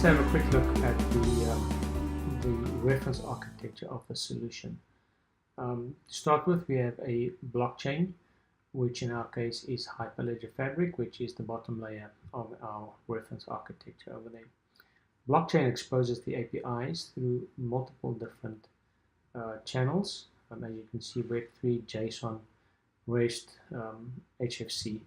have a quick look at the reference architecture of the solution. To start with, we have a blockchain, which in our case is Hyperledger Fabric, which is the bottom layer of our reference architecture over there. Blockchain exposes the APIs through multiple different channels, as you can see, Web3, JSON, REST, HFC.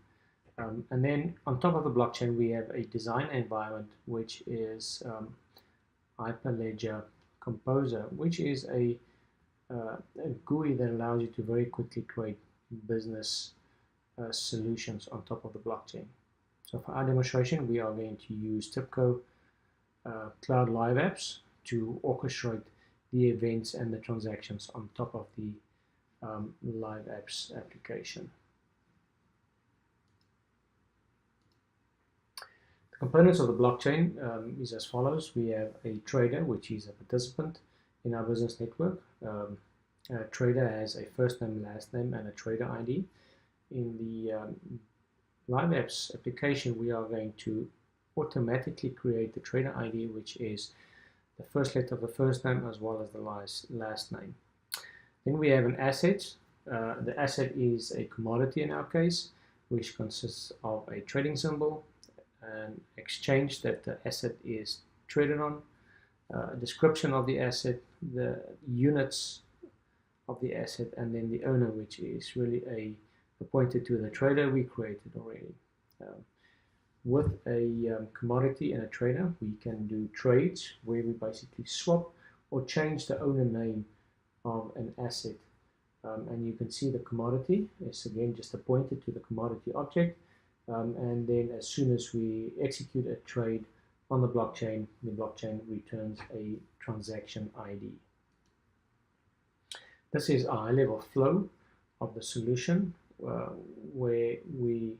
And then on top of the blockchain, we have a design environment, which is Hyperledger Composer, which is a GUI that allows you to very quickly create business solutions on top of the blockchain. So for our demonstration, we are going to use TIBCO Cloud Live Apps to orchestrate the events and the transactions on top of the LiveApps application. The components of the blockchain is as follows. We have a trader, which is a participant in our business network. A trader has a first name, last name, and a trader ID. In the LiveApps application, we are going to automatically create the trader ID, which is the first letter of the first name as well as the last name. Then we have an asset. The asset is a commodity in our case, which consists of a trading symbol, an exchange that the asset is traded on, a description of the asset, the units of the asset, and then the owner, which is really pointed to the trader we created already. With a commodity and a trader, we can do trades where we basically swap or change the owner name of an asset. And you can see the commodity is again just pointed to the commodity object. And then as soon as we execute a trade on the blockchain returns a transaction ID. This is a high-level flow of the solution where we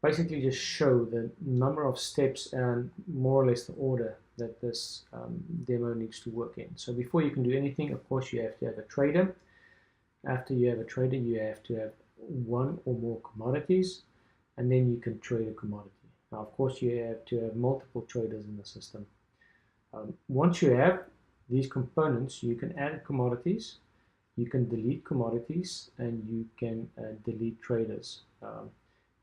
basically just show the number of steps and more or less the order that this demo needs to work in. So before you can do anything, of course, you have to have a trader. After you have a trader, you have to have one or more commodities, and then you can trade a commodity. Now, of course, you have to have multiple traders in the system. Once you have these components, you can add commodities, you can delete commodities, and you can delete traders.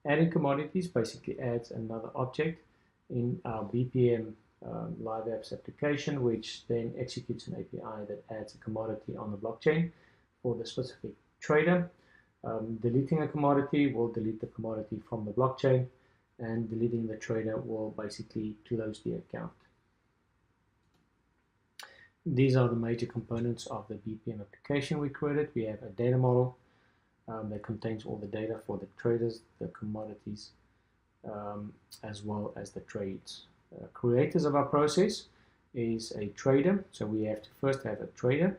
Adding commodities basically adds another object in our BPM LiveApps application, which then executes an API that adds a commodity on the blockchain for the specific trader. Deleting a commodity will delete the commodity from the blockchain, and deleting the trader will basically close the account. These are the major components of the BPM application we created. We have a data model that contains all the data for the traders, the commodities, as well as the trades. Creators of our process is a trader, so we have to first have a trader.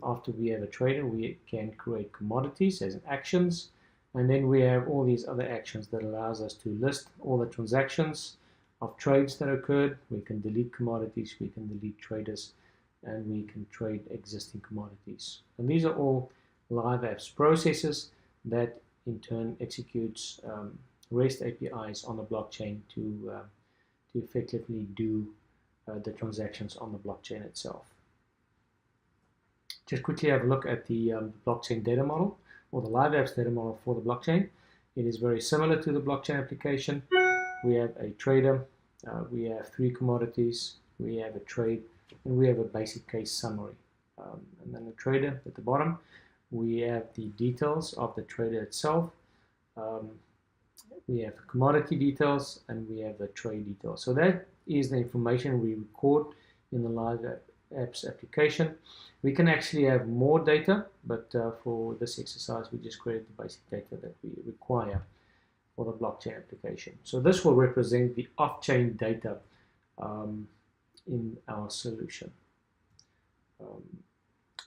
After we have a trader, we can create commodities as actions, and then we have all these other actions that allows us to list all the transactions of trades that occurred. We can delete commodities, we can delete traders, and we can trade existing commodities. And these are all LiveApps processes that in turn executes REST APIs on the blockchain to effectively do the transactions on the blockchain itself. Just quickly have a look at the blockchain data model, or the LiveApps data model for the blockchain. It is very similar to the blockchain application. We have a trader, we have 3 commodities, we have a trade, and we have a basic case summary. And then the trader at the bottom, we have the details of the trader itself. We have commodity details, and we have the trade details. So that is the information we record in the LiveApps application. We can actually have more data, but for this exercise, we just created the basic data that we require for the blockchain application. So this will represent the off-chain data in our solution.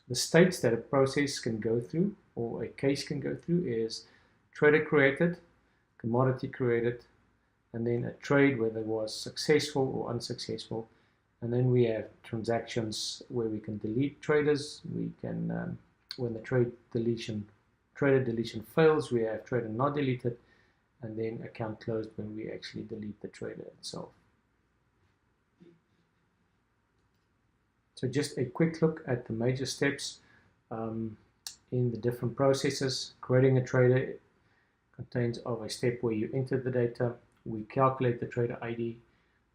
The states that a process can go through or a case can go through is trader created, commodity created, and then a trade, whether it was successful or unsuccessful. And then we have transactions where we can delete traders. We can, when the trader deletion fails, we have trader not deleted, and then account closed when we actually delete the trader itself. So just a quick look at the major steps in the different processes. Creating a trader contains of a step where you enter the data, we calculate the trader ID,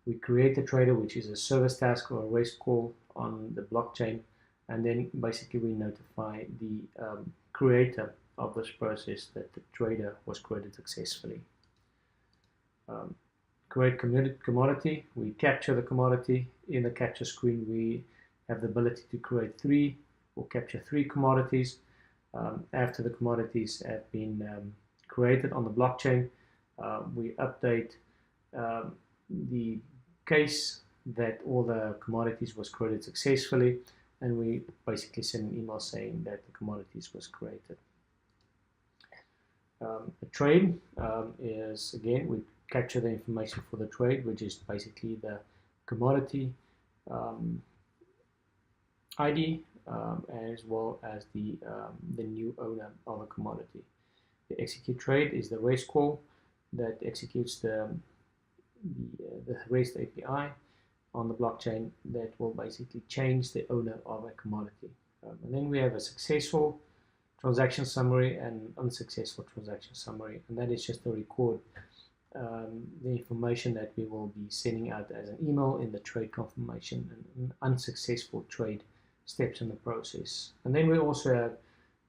we create the trader, which is a service task or a REST call on the blockchain, and then basically we notify the creator of this process that the trader was created successfully. Create commodity, we capture the commodity. In the capture screen we have the ability to create three or capture three commodities. After the commodities have been created on the blockchain, we update the case that all the commodities was created successfully, and we basically send an email saying that the commodities was created. A trade is, again, we capture the information for the trade, which is basically the commodity ID as well as the new owner of a commodity. The execute trade is the REST call that executes the REST API on the blockchain that will basically change the owner of a commodity. And then we have a successful transaction summary and unsuccessful transaction summary, and that is just to record the information that we will be sending out as an email in the trade confirmation and unsuccessful trade steps in the process. And then we also have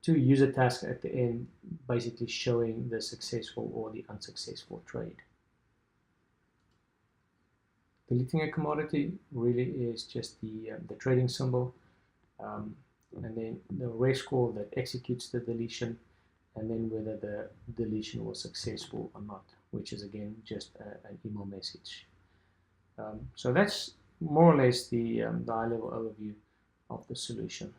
two user tasks at the end, basically showing the successful or the unsuccessful trade. Deleting a commodity really is just the trading symbol, and then the REST call that executes the deletion, and then whether the deletion was successful or not, which is again just an email message. So that's more or less the high-level overview of the solution.